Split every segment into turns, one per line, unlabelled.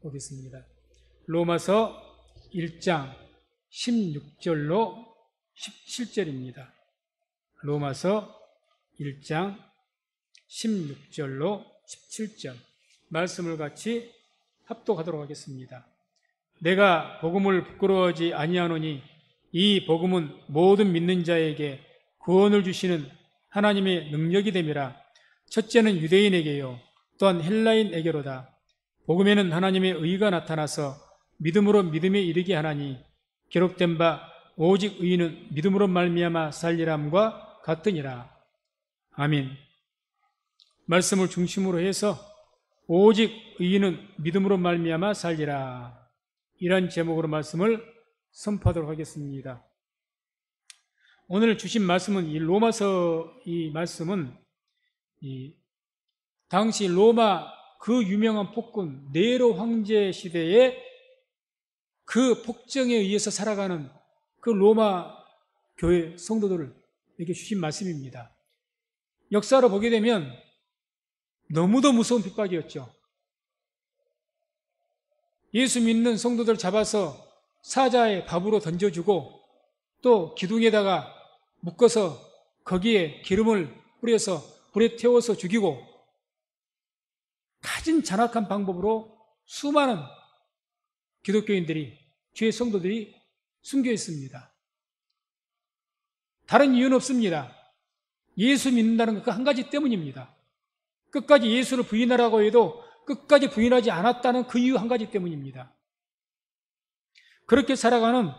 보겠습니다. 로마서 1장 16절로 17절입니다. 로마서 1장 16절로 17절 말씀을 같이 합독하도록 하겠습니다. 내가 복음을 부끄러워하지 아니하노니 이 복음은 모든 믿는 자에게 구원을 주시는 하나님의 능력이 됨이라. 첫째는 유대인에게요 또한 헬라인에게로다. 복음에는 하나님의 의가 나타나서 믿음으로 믿음에 이르게 하나니 기록된 바 오직 의인은 믿음으로 말미암아 살리람과 같으니라. 아멘. 말씀을 중심으로 해서 오직 의인은 믿음으로 말미암아 살리라, 이런 제목으로 말씀을 선포하도록 하겠습니다. 오늘 주신 말씀은 이 로마서 이 말씀은 당시 로마 그 유명한 폭군 네로 황제 시대에 그 폭정에 의해서 살아가는 그 로마 교회 성도들을 이렇게 주신 말씀입니다. 역사로 보게 되면 너무도 무서운 핍박이었죠. 예수 믿는 성도들 잡아서 사자의 밥으로 던져주고 또 기둥에다가 묶어서 거기에 기름을 뿌려서 불에 태워서 죽이고 가진 잔악한 방법으로 수많은 기독교인들이, 주의 성도들이 숨겨 있습니다. 다른 이유는 없습니다. 예수 믿는다는 것 그 한 가지 때문입니다. 끝까지 예수를 부인하라고 해도 끝까지 부인하지 않았다는 그 이유 한 가지 때문입니다. 그렇게 살아가는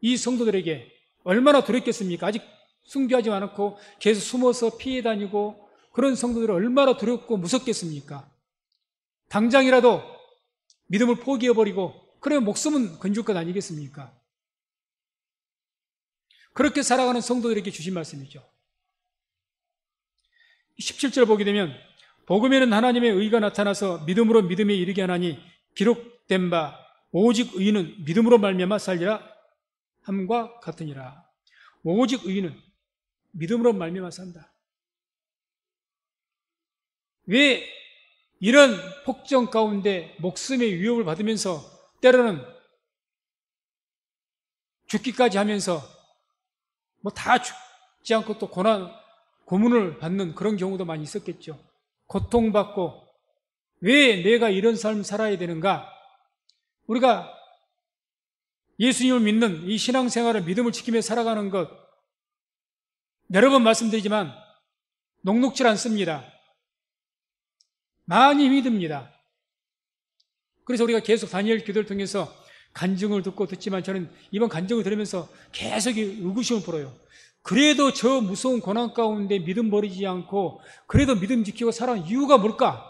이 성도들에게 얼마나 두렵겠습니까? 아직 순교하지 않았고 계속 숨어서 피해 다니고 그런 성도들은 얼마나 두렵고 무섭겠습니까? 당장이라도 믿음을 포기해버리고 그러면 목숨은 건질 것 아니겠습니까? 그렇게 살아가는 성도들에게 주신 말씀이죠. 17절 보게 되면 복음에는 하나님의 의가 나타나서 믿음으로 믿음에 이르게 하나니 기록된 바 오직 의인은 믿음으로 말미암아 살리라 함과 같으니라. 오직 의인은 믿음으로 말미암아 산다. 왜 이런 폭정 가운데 목숨의 위협을 받으면서 때로는 죽기까지 하면서 뭐 다 죽지 않고 또 고문을 받는 그런 경우도 많이 있었겠죠. 고통받고 왜 내가 이런 삶을 살아야 되는가? 우리가 예수님을 믿는 이 신앙생활을 믿음을 지키며 살아가는 것 여러 번 말씀드리지만 녹록지 않습니다. 많이 힘이 듭니다. 그래서 우리가 계속 다니엘 기도를 통해서 간증을 듣지만 저는 이번 간증을 들으면서 계속 의구심을 풀어요. 그래도 저 무서운 고난 가운데 믿음 버리지 않고 그래도 믿음 지키고 살아가는 이유가 뭘까?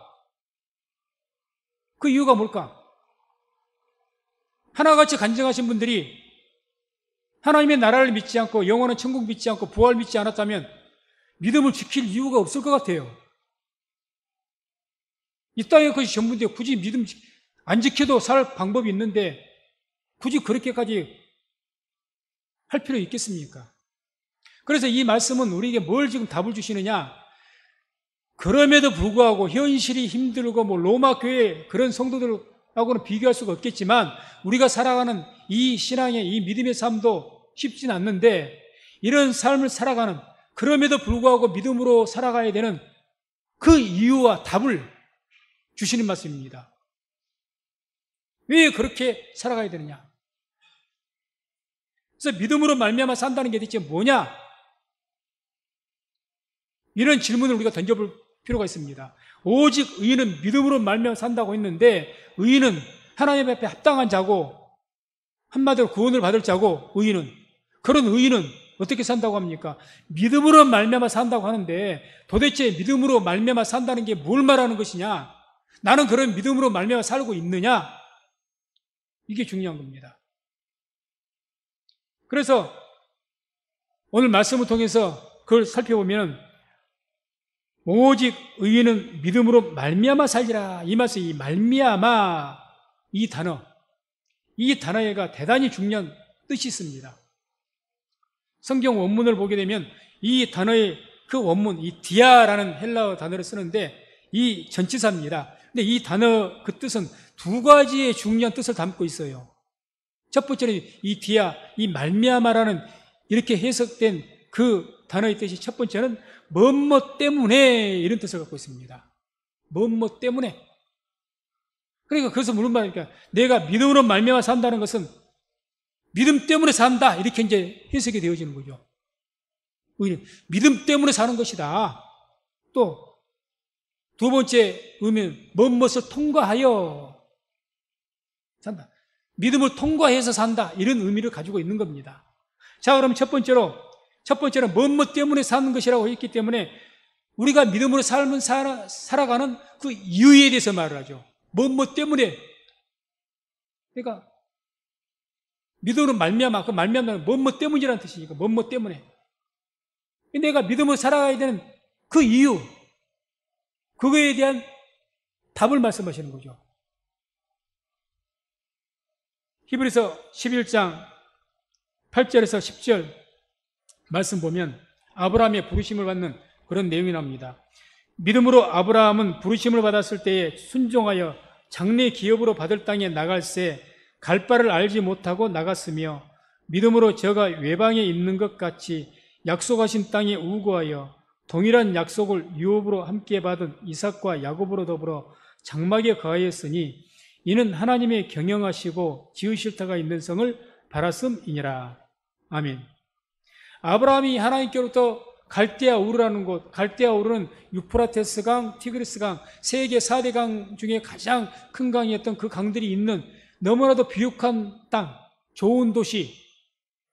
그 이유가 뭘까? 하나같이 간증하신 분들이 하나님의 나라를 믿지 않고 영원한 천국 믿지 않고 부활 믿지 않았다면 믿음을 지킬 이유가 없을 것 같아요. 이 땅의 것이 전부인데 굳이 믿음 안 지켜도 살 방법이 있는데 굳이 그렇게까지 할 필요 있겠습니까? 그래서 이 말씀은 우리에게 뭘 지금 답을 주시느냐? 그럼에도 불구하고 현실이 힘들고 뭐 로마 교회 그런 성도들하고는 비교할 수가 없겠지만 우리가 살아가는 이 신앙의 이 믿음의 삶도 쉽진 않는데 이런 삶을 살아가는 그럼에도 불구하고 믿음으로 살아가야 되는 그 이유와 답을 주시는 말씀입니다. 왜 그렇게 살아가야 되느냐? 그래서 믿음으로 말미암아 산다는 게 대체 뭐냐? 이런 질문을 우리가 던져볼 필요가 있습니다. 오직 의인은 믿음으로 말미암아 산다고 했는데 의인은 하나님 앞에 합당한 자고 한마디로 구원을 받을 자고 그런 의인은 어떻게 산다고 합니까? 믿음으로 말미암아 산다고 하는데 도대체 믿음으로 말미암아 산다는 게 뭘 말하는 것이냐? 나는 그런 믿음으로 말미암아 살고 있느냐? 이게 중요한 겁니다. 그래서 오늘 말씀을 통해서 그걸 살펴보면 오직 의인은 믿음으로 말미암아 살리라. 이 말씀, 이 말미암아 이 단어가 대단히 중요한 뜻이 있습니다. 성경 원문을 보게 되면 이 단어의 그 원문, 이 디아라는 헬라어 단어를 쓰는데 이 전치사입니다. 근데 이 단어 그 뜻은 두 가지의 중요한 뜻을 담고 있어요. 첫 번째는 이 디아, 이 말미암아라는 이렇게 해석된 그 단어의 뜻이 첫 번째는 뭐뭐 때문에 이런 뜻을 갖고 있습니다. 뭐뭐 때문에. 그러니까 그래서 무슨 말입니까? 내가 믿음으로 말미암아 산다는 것은 믿음 때문에 산다 이렇게 이제 해석이 되어지는 거죠. 믿음 때문에 사는 것이다. 또 두 번째 의미는 무엇을 통과하여 산다. 믿음을 통과해서 산다 이런 의미를 가지고 있는 겁니다. 자, 그럼 첫 번째는 무엇 때문에 사는 것이라고 했기 때문에 우리가 믿음으로 살아가는 그 이유에 대해서 말을 하죠. 무엇 때문에. 그러니까 믿음으로 말미암아, 그 말미암아는 무엇 때문이라는 뜻이니까 무엇 때문에. 내가 믿음으로 살아가야 되는 그 이유, 그거에 대한 답을 말씀하시는 거죠. 히브리서 11장 8절에서 10절 말씀 보면 아브라함의 부르심을 받는 그런 내용이 나옵니다. 믿음으로 아브라함은 부르심을 받았을 때에 순종하여 장래 기업으로 받을 땅에 나갈새 갈 바를 알지 못하고 나갔으며 믿음으로 저가 외방에 있는 것 같이 약속하신 땅에 우거하여 동일한 약속을 유업으로 함께 받은 이삭과 야곱으로 더불어 장막에 거하였으니 이는 하나님의 경영하시고 지으실 터가 있는 성을 바랐음이니라. 아멘. 아브라함이 하나님께로부터 갈대아 우르라는 곳, 갈대아 우르는 유프라테스 강, 티그리스 강, 세계 4대 강 중에 가장 큰 강이었던 그 강들이 있는 너무나도 비옥한 땅, 좋은 도시,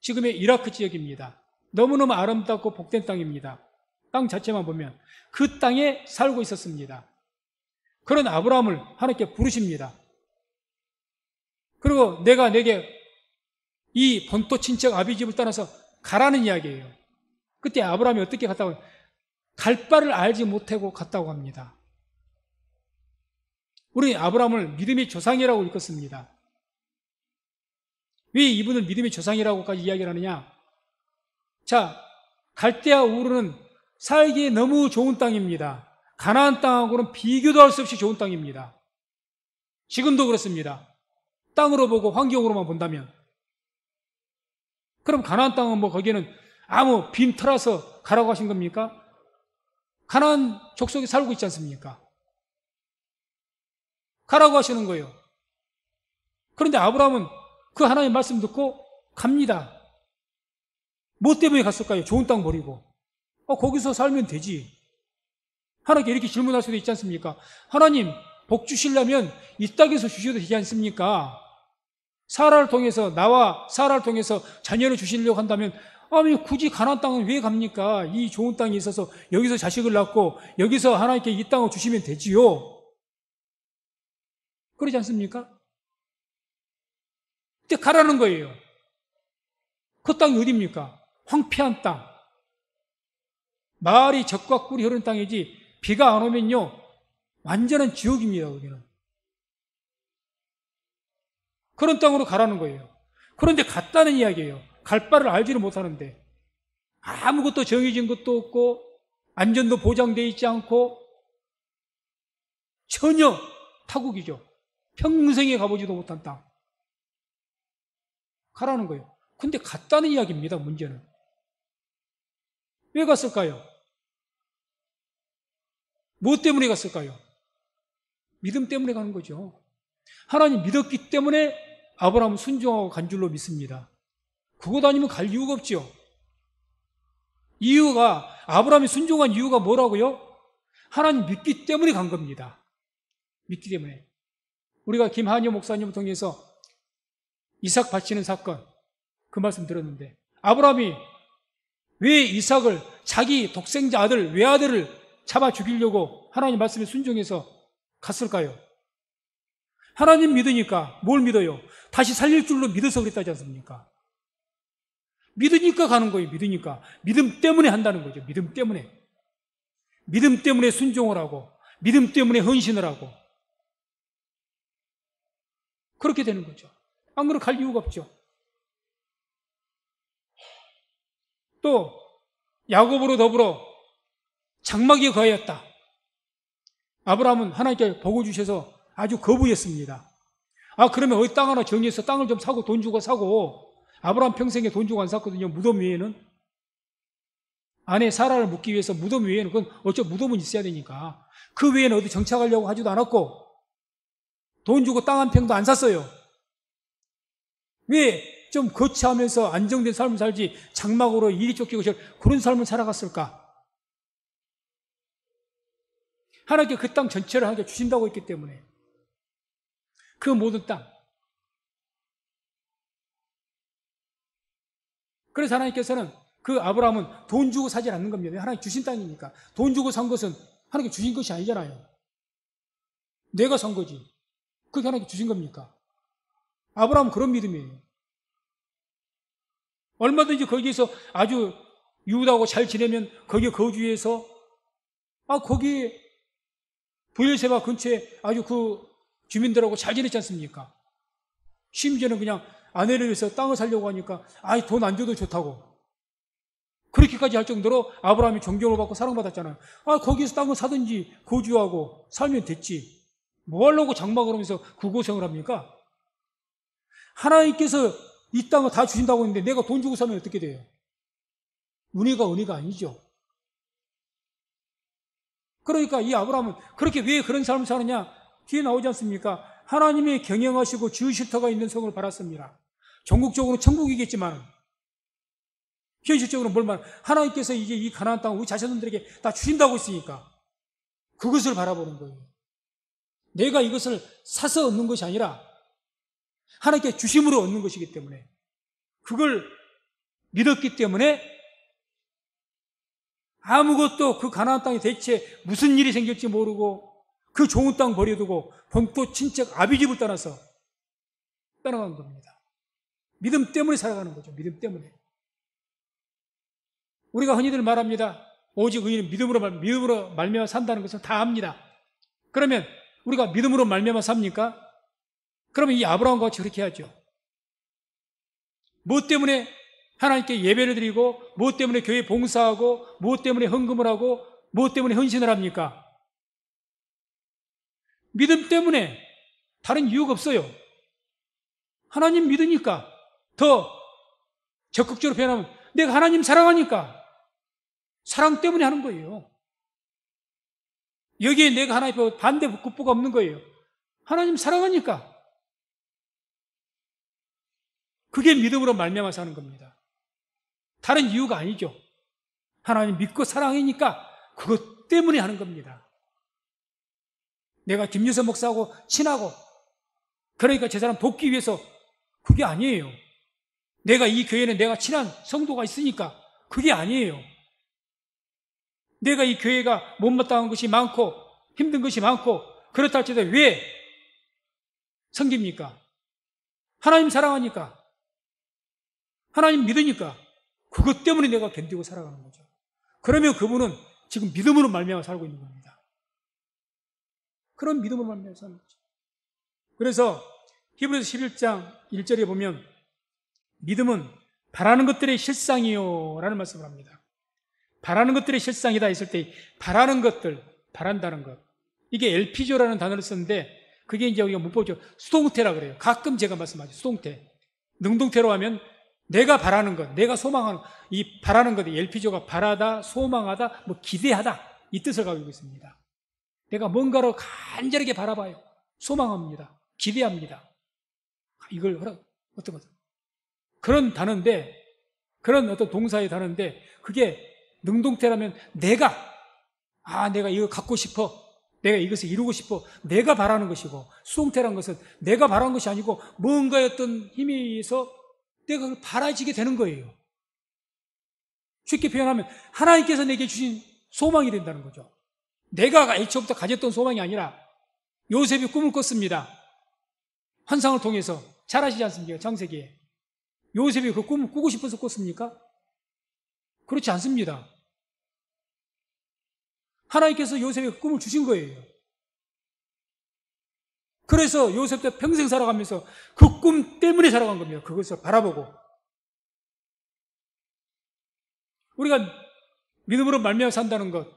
지금의 이라크 지역입니다. 너무너무 아름답고 복된 땅입니다. 땅 자체만 보면 그 땅에 살고 있었습니다. 그런 아브라함을 하나님께 부르십니다. 그리고 내가 내게 이 본토 친척 아비집을 떠나서 가라는 이야기예요. 그때 아브라함이 어떻게 갔다고 갈 바를 알지 못하고 갔다고 합니다. 우리 아브라함을 믿음의 조상이라고 읽었습니다. 왜 이분을 믿음의 조상이라고까지 이야기를 하느냐? 자, 갈대아 우르는 살기에 너무 좋은 땅입니다. 가나안 땅하고는 비교도 할 수 없이 좋은 땅입니다. 지금도 그렇습니다. 땅으로 보고 환경으로만 본다면. 그럼 가나안 땅은 뭐 거기는 아무 빈 털어서 가라고 하신 겁니까? 가나안 족속이 살고 있지 않습니까? 가라고 하시는 거예요. 그런데 아브라함은 그 하나님의 말씀 듣고 갑니다. 뭐 때문에 갔을까요? 좋은 땅 버리고. 거기서 살면 되지. 하나님께 이렇게 질문할 수도 있지 않습니까? 하나님, 복 주시려면 이 땅에서 주셔도 되지 않습니까? 사라를 통해서, 나와 사라를 통해서 자녀를 주시려고 한다면, 굳이 가나안 땅은 왜 갑니까? 이 좋은 땅이 있어서 여기서 자식을 낳고 여기서 하나님께 이 땅을 주시면 되지요. 그러지 않습니까? 근데 가라는 거예요. 그 땅이 어디입니까? 황폐한 땅. 마을이 젖과 꿀이 흐르는 땅이지 비가 안 오면요 완전한 지옥입니다. 거기는. 그런 땅으로 가라는 거예요. 그런데 갔다는 이야기예요. 갈 바를 알지를 못하는데 아무것도 정해진 것도 없고 안전도 보장되어 있지 않고 전혀 타국이죠. 평생에 가보지도 못한 땅. 가라는 거예요. 근데 갔다는 이야기입니다. 문제는. 왜 갔을까요? 무엇 때문에 갔을까요? 믿음 때문에 가는 거죠. 하나님 믿었기 때문에 아브라함은 순종하고 간 줄로 믿습니다. 그것 아니면 갈 이유가 없죠. 이유가, 아브라함이 순종한 이유가 뭐라고요? 하나님 믿기 때문에 간 겁니다. 믿기 때문에. 우리가 김한효 목사님을 통해서 이삭 바치는 사건, 그 말씀 들었는데, 아브라함이 왜 이삭을 자기 독생자 아들, 외아들을 잡아 죽이려고 하나님 말씀에 순종해서 갔을까요? 하나님 믿으니까. 뭘 믿어요? 다시 살릴 줄로 믿어서 그랬다지 않습니까? 믿으니까 가는 거예요. 믿으니까. 믿음 때문에 한다는 거죠. 믿음 때문에. 믿음 때문에 순종을 하고 믿음 때문에 헌신을 하고 그렇게 되는 거죠. 안 그러면 갈 이유가 없죠. 또 야곱으로 더불어 장막에 거하였다. 아브라함은 하나님께 복을 주셔서 아주 거부했습니다. 그러면 어디 땅 하나 정리해서 땅을 좀 사고 돈 주고 사고. 아브라함 평생에 돈 주고 안 샀거든요. 무덤 위에는. 아내 사라를 묻기 위해서 무덤 위에는 그건 무덤은 있어야 되니까. 그 외에는 어디 정착하려고 하지도 않았고 돈 주고 땅 한 평도 안 샀어요. 왜 좀 거치하면서 안정된 삶을 살지 장막으로 이리 쫓기고 그런 삶을 살아갔을까? 하나님께 그 땅 전체를 하나님께 주신다고 했기 때문에 그 모든 땅. 그래서 하나님께서는 그 아브라함은 돈 주고 사지 않는 겁니다. 하나님 주신 땅이니까. 돈 주고 산 것은 하나님께 주신 것이 아니잖아요. 내가 산 거지. 그게 하나님께 주신 겁니까? 아브라함은 그런 믿음이에요. 얼마든지 거기에서 아주 유다하고 잘 지내면 거기에 거주해서 거기 브엘세바 근처에 아주 그 주민들하고 잘 지냈지 않습니까? 심지어는 그냥 아내를 위해서 땅을 살려고 하니까 돈 안 줘도 좋다고 그렇게까지 할 정도로 아브라함이 존경을 받고 사랑받았잖아요. 거기에서 땅을 사든지 거주하고 살면 됐지. 뭐 하려고 장막을 하면서 그 고생을 합니까? 하나님께서 이 땅을 다 주신다고 했는데 내가 돈 주고 사면 어떻게 돼요? 은혜가 아니죠. 그러니까 이 아브라함은 그렇게 왜 그런 삶을 사느냐? 뒤에 나오지 않습니까? 하나님의 경영하시고 지으실터가 있는 성을 바랐습니다. 전국적으로는 천국이겠지만 현실적으로 뭘 말? 하나님께서 이제 이 가나안 땅을 우리 자손들에게 다 주신다고 했으니까 그것을 바라보는 거예요. 내가 이것을 사서 얻는 것이 아니라 하나님께 주심으로 얻는 것이기 때문에 그걸 믿었기 때문에 아무것도 그 가나안 땅에 대체 무슨 일이 생길지 모르고 그 좋은 땅 버려두고 본토 친척 아비집을 떠나서 떠나간 겁니다. 믿음 때문에 살아가는 거죠. 믿음 때문에. 우리가 흔히들 말합니다. 오직 의인은 믿음으로 말미암아 산다는 것을 다 압니다. 그러면 우리가 믿음으로 말미암아 삽니까? 그러면 이 아브라함과 같이 그렇게 해야죠. 무엇 때문에 하나님께 예배를 드리고 무엇 때문에 교회 봉사하고 무엇 때문에 헌금을 하고 무엇 때문에 헌신을 합니까? 믿음 때문에. 다른 이유가 없어요. 하나님 믿으니까. 더 적극적으로 표현하면 내가 하나님 사랑하니까. 사랑 때문에 하는 거예요. 여기에 내가 하나님 반대 국보가 없는 거예요. 하나님 사랑하니까. 그게 믿음으로 말미암아 사는 겁니다. 다른 이유가 아니죠. 하나님 믿고 사랑하니까 그것 때문에 하는 겁니다. 내가 김유선 목사하고 친하고 그러니까 제 사람 돕기 위해서 그게 아니에요. 내가 이 교회는 내가 친한 성도가 있으니까 그게 아니에요. 내가 이 교회가 못마땅한 것이 많고 힘든 것이 많고 그렇다 할지라도 왜 섬깁니까? 하나님 사랑하니까. 하나님 믿으니까 그것 때문에 내가 견디고 살아가는 거죠. 그러면 그분은 지금 믿음으로 말미암아 살고 있는 겁니다. 그런 믿음으로 말미암아 사는 거죠. 그래서 히브리서 11장 1절에 보면 믿음은 바라는 것들의 실상이요 라는 말씀을 합니다. 바라는 것들의 실상이다 했을 때 바라는 것들, 바란다는 것 이게 엘피조라는 단어를 썼는데 그게 이제 우리가 문법적으로 수동태라 그래요. 가끔 제가 말씀하죠. 수동태. 능동태로 하면 내가 바라는 것, 내가 소망하는 이 바라는 것, 엘피조가 바라다, 소망하다, 기대하다 이 뜻을 가지고 있습니다. 내가 뭔가를 간절하게 바라봐요. 소망합니다. 기대합니다. 이걸 어떤 거죠? 그런 단어인데, 그런 어떤 동사의 단어인데, 그게 능동태라면 내가 이거 갖고 싶어. 내가 이것을 이루고 싶어. 내가 바라는 것이고, 수동태라는 것은 내가 바라는 것이 아니고, 뭔가의 어떤 힘에 의해서 내가 그걸 바라지게 되는 거예요. 쉽게 표현하면, 하나님께서 내게 주신 소망이 된다는 거죠. 내가 애초부터 가졌던 소망이 아니라, 요셉이 꿈을 꿨습니다. 환상을 통해서. 잘 아시지 않습니까? 창세기에. 요셉이 그 꿈을 꾸고 싶어서 꿨습니까? 그렇지 않습니다. 하나님께서 요셉에게 그 꿈을 주신 거예요. 그래서 요셉도 평생 살아가면서 그 꿈 때문에 살아간 겁니다. 그것을 바라보고. 우리가 믿음으로 말미암아 산다는 것.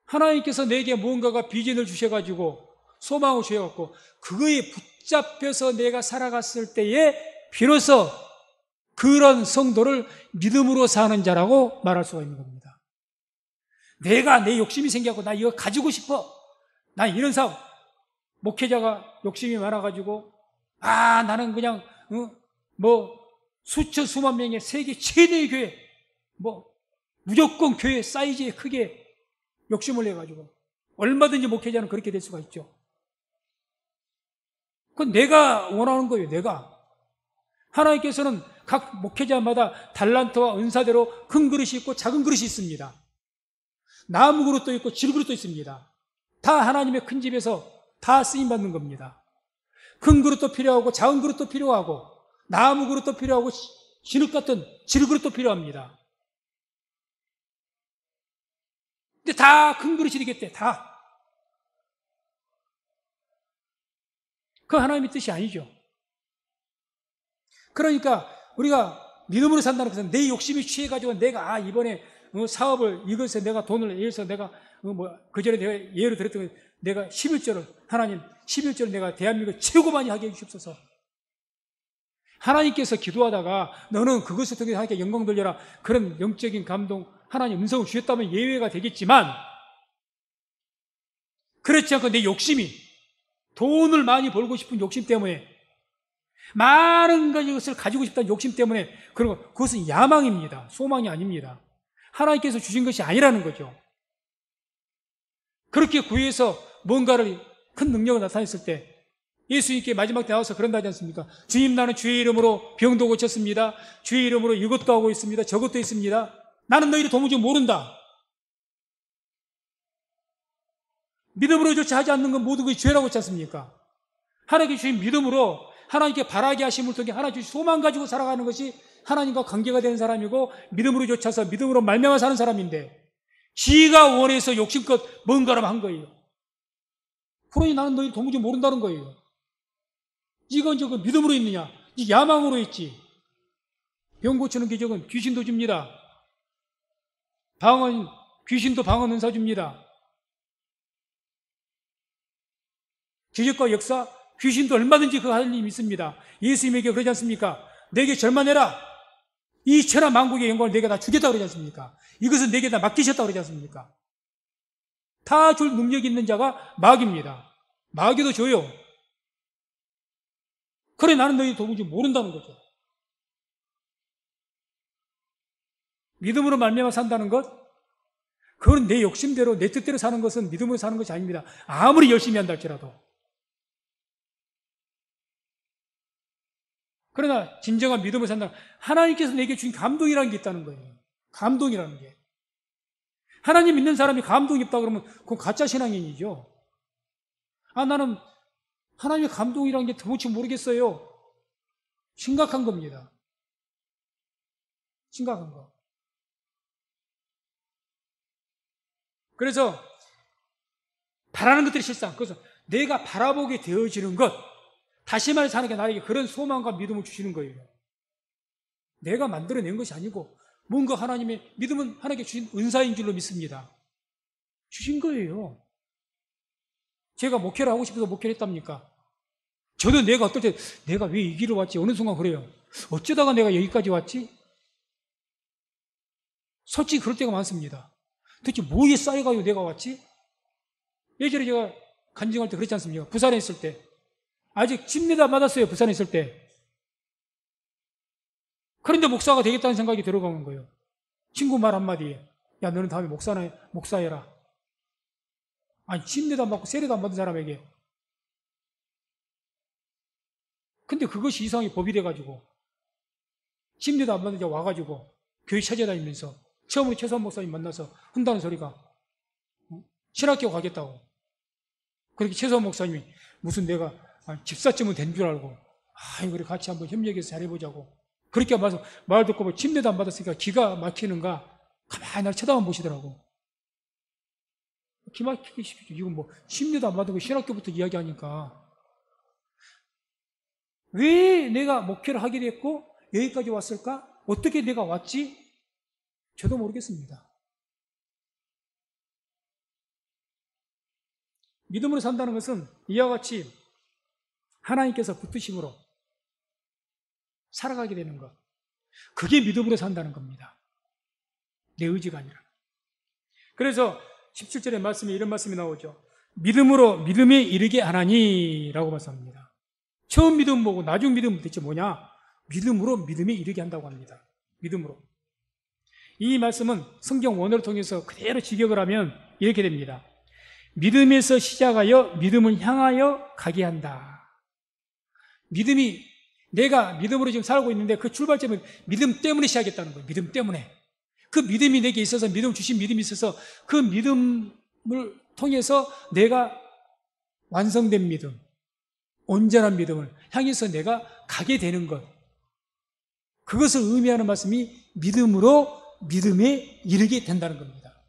하나님께서 내게 무언가가 비전을 주셔가지고 소망을 주셔갖고 그거에 붙잡혀서 내가 살아갔을 때에 비로소 그런 성도를 믿음으로 사는 자라고 말할 수가 있는 겁니다. 내가 내 욕심이 생겨갖고 나 이거 가지고 싶어. 나 이런 사업, 목회자가 욕심이 많아가지고 나는 그냥 수천 수만 명의 세계 최대의 교회, 무조건 교회 사이즈에 크게 욕심을 내가지고 얼마든지 목회자는 그렇게 될 수가 있죠. 그건 내가 원하는 거예요. 내가. 하나님께서는 각 목회자마다 달란트와 은사대로 큰 그릇이 있고 작은 그릇이 있습니다. 나무 그릇도 있고 질 그릇도 있습니다. 다 하나님의 큰 집에서 다 쓰임받는 겁니다. 큰 그릇도 필요하고 작은 그릇도 필요하고 나무 그릇도 필요하고 진흙 같은 질 그릇도 필요합니다. 근데 다 큰 그릇이 되겠대. 다. 그 하나님의 뜻이 아니죠. 그러니까 우리가 믿음으로 산다는 것은 내 욕심이 취해가지고 내가 이번에 사업을 이것에 내가 돈을 내서 내가 그전에 내가 예를 들었던 내가 11조를 내가 대한민국 최고 많이 하게 해주십소서. 하나님께서 기도하다가 너는 그것을 통해 하나님께 영광 돌려라. 그런 영적인 감동, 하나님 음성을 주셨다면 예외가 되겠지만 그렇지 않고 내 욕심이 돈을 많이 벌고 싶은 욕심 때문에 많은 것을 가지고 싶다는 욕심 때문에 그것은 야망입니다. 소망이 아닙니다. 하나님께서 주신 것이 아니라는 거죠. 그렇게 구해서 뭔가를 큰 능력을 나타냈을 때 예수님께 마지막 때 나와서 그런다 하지 않습니까? 주님, 나는 주의 이름으로 병도 고쳤습니다. 주의 이름으로 이것도 하고 있습니다. 저것도 있습니다. 나는 너희를 도무지 모른다. 믿음으로조차 하지 않는 건 모두 그게 죄라고 했지 않습니까? 하나님께 주신 믿음으로 하나님께 바라게 하심을 통해 하나님 주신 소망 가지고 살아가는 것이 하나님과 관계가 되는 사람이고 믿음으로조차서 믿음으로 말미암아 사는 사람인데 지가 원해서 욕심껏 뭔가를 한 거예요. 그러니 나는 너희를 도무지 모른다는 거예요. 이건 저거 믿음으로 있느냐? 이 야망으로 있지. 병 고치는 기적은 귀신도 줍니다. 귀신도 방언 은사 줍니다. 기적과 역사, 귀신도 얼마든지 그 하나님 있습니다. 예수님에게 그러지 않습니까? 내게 절만해라. 이 천하 만국의 영광을 내게 다 주겠다 그러지 않습니까? 이것은 내게 다 맡기셨다 그러지 않습니까? 다 줄 능력이 있는 자가 마귀입니다. 마귀도 줘요. 그래 나는 너희 도무지 모른다는 거죠. 믿음으로 말미암아 산다는 것, 그건 내 욕심대로 내 뜻대로 사는 것은 믿음으로 사는 것이 아닙니다. 아무리 열심히 한다 할지라도. 그러나 진정한 믿음을 산다. 하나님께서 내게 주신 감동이라는 게 있다는 거예요. 감동이라는 게. 하나님 믿는 사람이 감동이 없다 그러면 그건 가짜 신앙인이죠. 나는 하나님의 감동이라는 게 도무지 모르겠어요. 심각한 겁니다. 심각한 거. 그래서 바라는 것들이 실상. 그래서 내가 바라보게 되어지는 것, 다시 말해서 하나님께 나에게 그런 소망과 믿음을 주시는 거예요. 내가 만들어낸 것이 아니고 뭔가 하나님의 믿음은 하나님께 주신 은사인 줄로 믿습니다. 주신 거예요. 제가 목회를 하고 싶어서 목회를 했답니까? 저도 내가 어떨 때 내가 왜 이 길을 왔지? 어느 순간 그래요. 어쩌다가 내가 여기까지 왔지? 솔직히 그럴 때가 많습니다. 도대체 뭐에 쌓여가지고 내가 왔지? 예전에 제가 간증할 때 그랬지 않습니까? 부산에 있을 때. 아직 침례도 안 받았어요. 부산에 있을 때. 그런데 목사가 되겠다는 생각이 들어가는 거예요. 친구 말 한마디에 야 너는 다음에 목사해라. 아니 침례도 안 받고 세례도 안 받은 사람에게. 근데 그것이 이상하게 법이 돼가지고 침례도 안 받은 자 와가지고 교회 찾아다니면서 처음으로 최소한 목사님 만나서 한다는 소리가 신학교 가겠다고. 그렇게 최소한 목사님이 무슨 내가 집사쯤은 된 줄 알고 그래 같이 한번 협력해서 잘해보자고. 그렇게 말 듣고 침례도 안 받았으니까 기가 막히는가 가만히 날 쳐다만 보시더라고. 기막히게 싶죠. 이거 침례도 안 받은 거 신학교부터 이야기하니까 왜 내가 목회를 하게 됐고 여기까지 왔을까? 어떻게 내가 왔지? 저도 모르겠습니다. 믿음으로 산다는 것은 이와 같이 하나님께서 붙드심으로 살아가게 되는 것. 그게 믿음으로 산다는 겁니다. 내 의지가 아니라. 그래서 17절의 말씀에 이런 말씀이 나오죠. 믿음으로 믿음에 이르게 하나니 라고 말씀합니다. 처음 믿음 뭐고 나중 믿음 대체 뭐냐? 믿음으로 믿음에 이르게 한다고 합니다. 믿음으로. 이 말씀은 성경 원어를 통해서 그대로 직역을 하면 이렇게 됩니다. 믿음에서 시작하여 믿음을 향하여 가게 한다. 믿음이, 내가 믿음으로 지금 살고 있는데 그 출발점은 믿음 때문에 시작했다는 거예요. 믿음 때문에. 그 믿음이 내게 있어서, 믿음 주신 믿음이 있어서 그 믿음을 통해서 내가 완성된 믿음, 온전한 믿음을 향해서 내가 가게 되는 것. 그것을 의미하는 말씀이 믿음으로 믿음에 이르게 된다는 겁니다.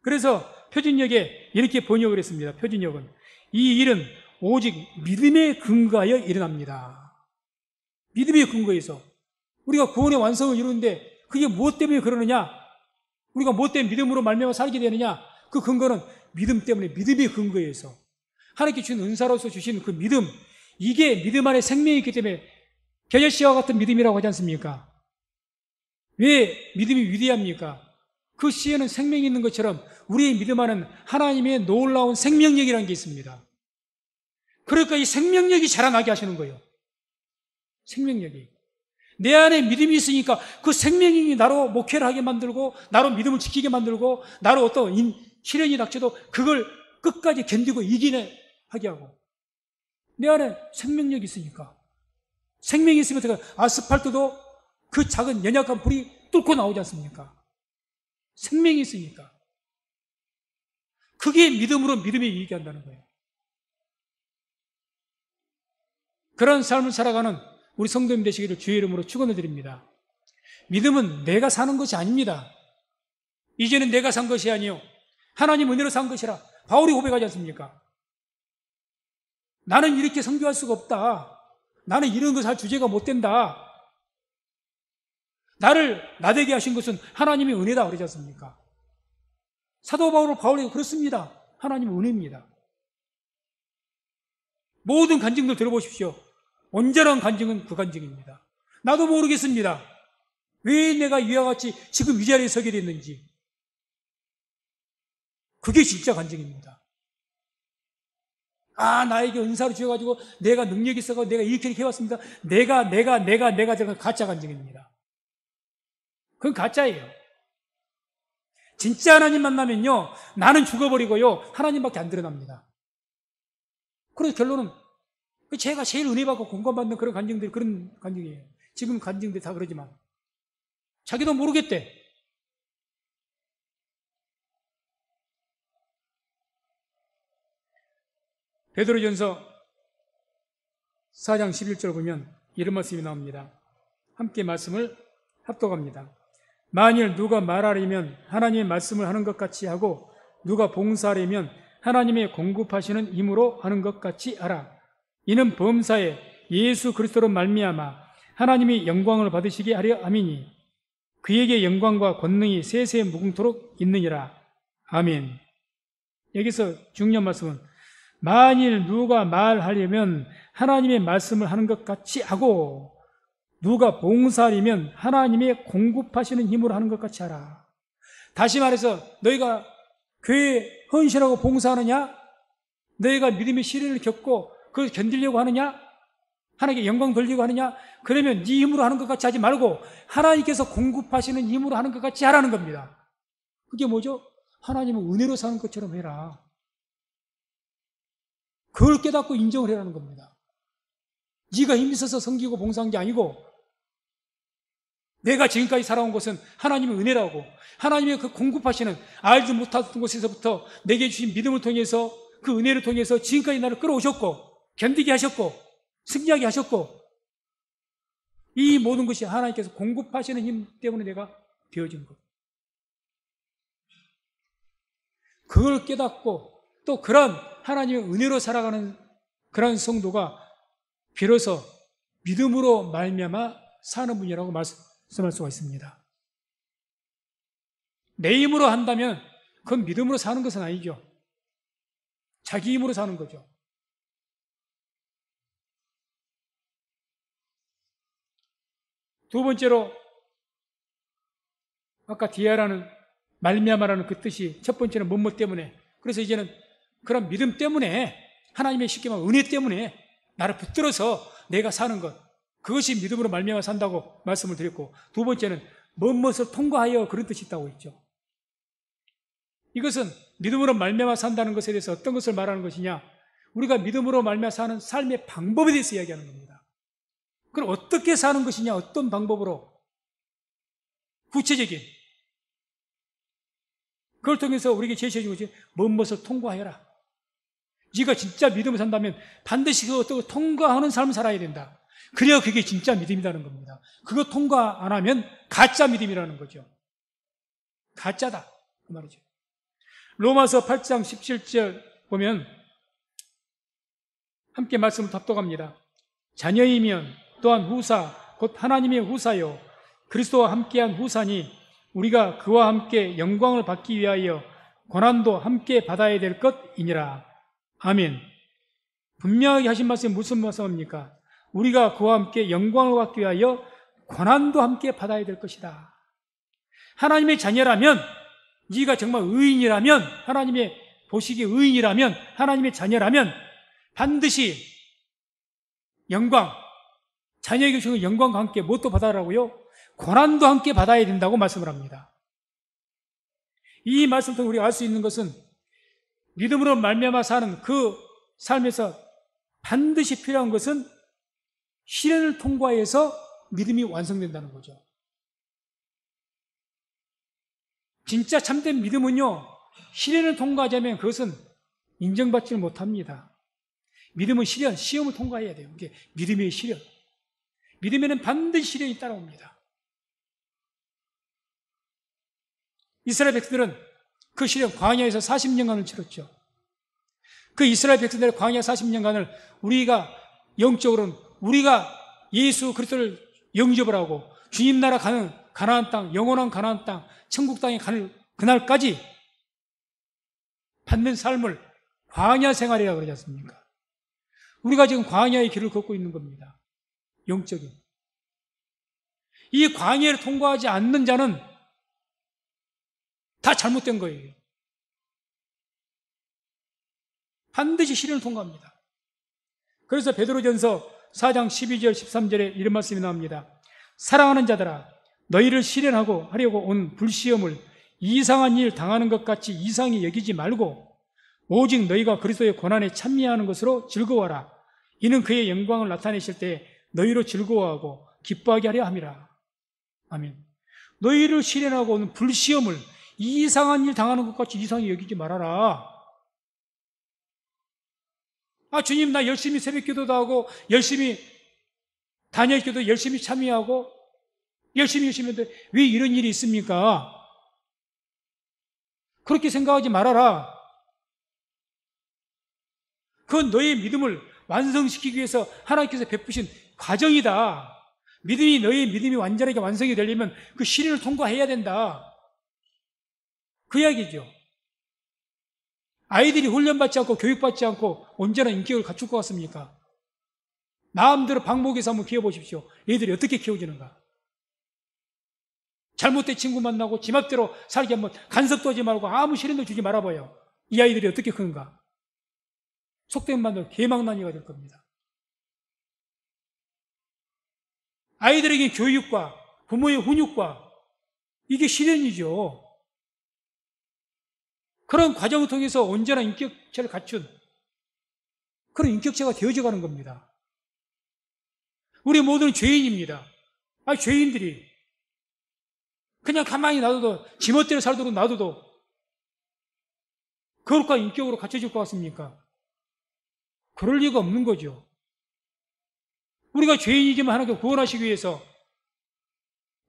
그래서 표준역에 이렇게 번역을 했습니다. 표준역은 이 일은 오직 믿음에 근거하여 일어납니다. 믿음에 근거해서 우리가 구원의 완성을 이루는데 그게 무엇 때문에 그러느냐? 우리가 무엇 때문에 믿음으로 말미암아 살게 되느냐? 그 근거는 믿음 때문에, 믿음에 근거해서 하나님께 주신 은사로서 주신 그 믿음, 이게 믿음 안에 생명이 있기 때문에 겨자씨와 같은 믿음이라고 하지 않습니까? 왜 믿음이 위대합니까? 그 씨에는 생명이 있는 것처럼 우리의 믿음 안에는 하나님의 놀라운 생명력이라는 게 있습니다. 그러니까 이 생명력이 자라나게 하시는 거예요. 생명력이. 내 안에 믿음이 있으니까 그 생명력이 나로 목회를 하게 만들고, 나로 믿음을 지키게 만들고, 나로 어떤 시련이 닥쳐도 그걸 끝까지 견디고 이기게 하게 하고. 내 안에 생명력이 있으니까. 생명이 있으면 아스팔트도 그 작은 연약한 불이 뚫고 나오지 않습니까? 생명이 있으니까. 그게 믿음으로 믿음에 이기게 한다는 거예요. 그런 삶을 살아가는 우리 성도님 되시기를 주의 이름으로 축원을 드립니다. 믿음은 내가 사는 것이 아닙니다. 이제는 내가 산 것이 아니요 하나님 은혜로 산 것이라 바울이 고백하지 않습니까? 나는 이렇게 선교할 수가 없다. 나는 이런 거 살 주제가 못 된다. 나를 나되게 하신 것은 하나님의 은혜다 그러지 않습니까? 사도 바울이 그렇습니다. 하나님의 은혜입니다. 모든 간증들 들어보십시오. 온전한 간증은 그 간증입니다. 나도 모르겠습니다. 왜 내가 이와 같이 지금 이 자리에 서게 됐는지. 그게 진짜 간증입니다. 나에게 은사를 주셔가지고 내가 능력이 있어서 내가 이렇게 해왔습니다. 내가 저건 가짜 간증입니다. 그건 가짜예요. 진짜 하나님 만나면요, 나는 죽어버리고요, 하나님밖에 안 드러납니다. 그래서 결론은 제가 제일 은혜 받고 공감받는 그런 간증들이 그런 간증이에요. 지금 간증들이 다 그러지만 자기도 모르겠대. 베드로전서 4장 11절 보면 이런 말씀이 나옵니다. 함께 말씀을 합독합니다. 만일 누가 말하려면 하나님의 말씀을 하는 것 같이 하고 누가 봉사하려면 하나님의 공급하시는 힘으로 하는 것 같이 하라. 이는 범사에 예수 그리스도로 말미암아 하나님이 영광을 받으시게 하려 함이니 그에게 영광과 권능이 세세 무궁토록 있느니라. 아멘. 여기서 중요한 말씀은 만일 누가 말하려면 하나님의 말씀을 하는 것 같이 하고 누가 봉사하려면 하나님의 공급하시는 힘으로 하는 것 같이 하라. 다시 말해서 너희가 교회에 헌신하고 봉사하느냐? 너희가 믿음의 시련을 겪고 그걸 견디려고 하느냐? 하나님께 영광 돌리고 하느냐? 그러면 네 힘으로 하는 것 같이 하지 말고 하나님께서 공급하시는 힘으로 하는 것 같이 하라는 겁니다. 그게 뭐죠? 하나님은 은혜로 사는 것처럼 해라. 그걸 깨닫고 인정을 해라는 겁니다. 네가 힘있어서 섬기고 봉사한 게 아니고 내가 지금까지 살아온 것은 하나님의 은혜라고 하나님의 그 공급하시는 알지 못하던 곳에서부터 내게 주신 믿음을 통해서 그 은혜를 통해서 지금까지 나를 끌어오셨고 견디게 하셨고 승리하게 하셨고 이 모든 것이 하나님께서 공급하시는 힘 때문에 내가 되어진 것. 그걸 깨닫고 또 그런 하나님의 은혜로 살아가는 그런 성도가 비로소 믿음으로 말미암아 사는 분이라고 말씀할 수가 있습니다. 내 힘으로 한다면 그건 믿음으로 사는 것은 아니죠. 자기 힘으로 사는 거죠. 두 번째로 아까 디아라는 말미암아라는 그 뜻이 첫 번째는 뭐뭐 때문에, 그래서 이제는 그런 믿음 때문에, 하나님의 쉽게 말하면 은혜 때문에 나를 붙들어서 내가 사는 것, 그것이 믿음으로 말미암아 산다고 말씀을 드렸고, 두 번째는 무엇을 통과하여 그런 뜻이 있다고 했죠. 이것은 믿음으로 말미암아 산다는 것에 대해서 어떤 것을 말하는 것이냐, 우리가 믿음으로 말미암아 사는 삶의 방법에 대해서 이야기하는 겁니다. 그럼 어떻게 사는 것이냐, 어떤 방법으로, 구체적인, 그걸 통해서 우리에게 제시해 준 것이 무엇을 통과해라. 네가 진짜 믿음을 산다면 반드시 그 어떤 통과하는 삶을 살아야 된다. 그래야 그게 진짜 믿음이라는 겁니다. 그거 통과 안 하면 가짜 믿음이라는 거죠. 가짜다 그 말이죠. 로마서 8장 17절 보면 함께 말씀을 답독합니다. 자녀이면 또한 후사 곧 하나님의 후사요 그리스도와 함께한 후사니 우리가 그와 함께 영광을 받기 위하여 고난도 함께 받아야 될 것이니라. 아멘. 분명하게 하신 말씀이 무슨 말씀입니까? 우리가 그와 함께 영광을 받기 위하여 고난도 함께 받아야 될 것이다. 하나님의 자녀라면, 네가 정말 의인이라면, 하나님의 보시기에 의인이라면, 하나님의 자녀라면 반드시 영광, 자녀에게 주는 영광과 함께 무엇도 받아라고요? 고난도 함께 받아야 된다고 말씀을 합니다. 이 말씀을 통해 우리가 알 수 있는 것은 믿음으로 말미암아 사는 그 삶에서 반드시 필요한 것은 시련을 통과해서 믿음이 완성된다는 거죠. 진짜 참된 믿음은요, 시련을 통과하자면 그것은 인정받지를 못합니다. 믿음은 시험을 통과해야 돼요. 이게 믿음의 시련. 믿음에는 반드시 시련이 따라옵니다. 이스라엘 백성들은 그 시련, 광야에서 40년간을 치렀죠. 그 이스라엘 백성들의 광야 40년간을 우리가 영적으로는 우리가 예수 그리스도를 영접을 하고 주님 나라 가는 가나안 땅, 영원한 가나안 땅, 천국 땅에 가는 그날까지 받는 삶을 광야 생활이라고 그러지 않습니까? 우리가 지금 광야의 길을 걷고 있는 겁니다. 영적인. 이 광야를 통과하지 않는 자는 다 잘못된 거예요. 반드시 시련을 통과합니다. 그래서 베드로전서 4장 12절 13절에 이런 말씀이 나옵니다. 사랑하는 자들아 너희를 시련하고 하려고 온 불시험을 이상한 일 당하는 것 같이 이상히 여기지 말고 오직 너희가 그리스도의 고난에 참여하는 것으로 즐거워하라. 이는 그의 영광을 나타내실 때 너희로 즐거워하고 기뻐하게 하려 함이라. 아멘. 너희를 시련하고 오는 불시험을 이상한 일 당하는 것 같이 이상히 여기지 말아라. 아, 주님, 나 열심히 새벽 기도도 하고, 열심히 단열 기도 열심히 참여하고, 열심히 했는데 왜 이런 일이 있습니까? 그렇게 생각하지 말아라. 그건 너의 믿음을 완성시키기 위해서 하나님께서 베푸신 과정이다. 너의 믿음이 완전하게 완성이 되려면 그 시련을 통과해야 된다. 그 이야기죠. 아이들이 훈련받지 않고 교육받지 않고 언제나 인격을 갖출 것 같습니까? 마음대로 방목에서 한번 키워보십시오. 애들이 어떻게 키워지는가? 잘못된 친구 만나고 지 맘대로 살게 한번 간섭도 하지 말고 아무 시련도 주지 말아봐요. 이 아이들이 어떻게 크는가? 속된 말로 개망나니가 될 겁니다. 아이들에게 교육과 부모의 훈육과 이게 시련이죠. 그런 과정을 통해서 언제나 인격체를 갖춘 그런 인격체가 되어져 가는 겁니다. 우리 모두는 죄인입니다. 죄인들이 그냥 가만히 놔둬도 지멋대로 살도록 놔둬도 거룩한 인격으로 갖춰질 것 같습니까? 그럴 리가 없는 거죠. 우리가 죄인이지만 하나님께 구원하시기 위해서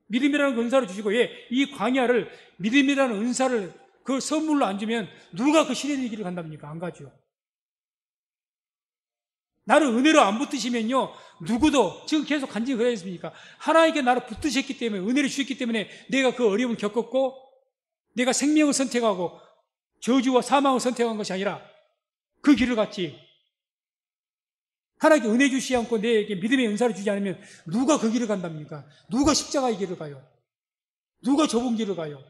믿음이라는 은사를 주시고 이 광야를 믿음이라는 은사를 그 선물로 안 주면 누가 그 시련의 길을 간답니까? 안 가죠. 나를 은혜로 안 붙드시면요 누구도 지금 계속 간증이 그래야 했습니까? 하나님께 나를 붙드셨기 때문에 은혜를 주셨기 때문에 내가 그 어려움을 겪었고 내가 생명을 선택하고 저주와 사망을 선택한 것이 아니라 그 길을 갔지. 하나님께 은혜 주시지 않고 내게 믿음의 은사를 주지 않으면 누가 그 길을 간답니까? 누가 십자가의 길을 가요? 누가 좁은 길을 가요?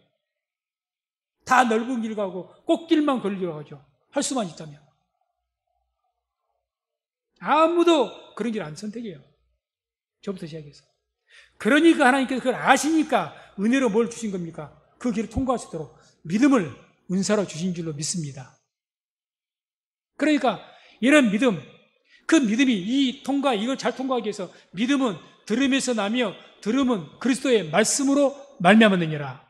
다 넓은 길 가고 꽃길만 걸리러 가죠. 할 수만 있다면. 아무도 그런 길 안 선택해요. 저부터 시작해서. 그러니까 하나님께서 그걸 아시니까 은혜로 뭘 주신 겁니까? 그 길을 통과할 수 있도록 믿음을 은사로 주신 줄로 믿습니다. 그러니까 이런 믿음, 그 믿음이 이걸 잘 통과하기 위해서 믿음은 들음에서 나며 들음은 그리스도의 말씀으로 말미암았느니라.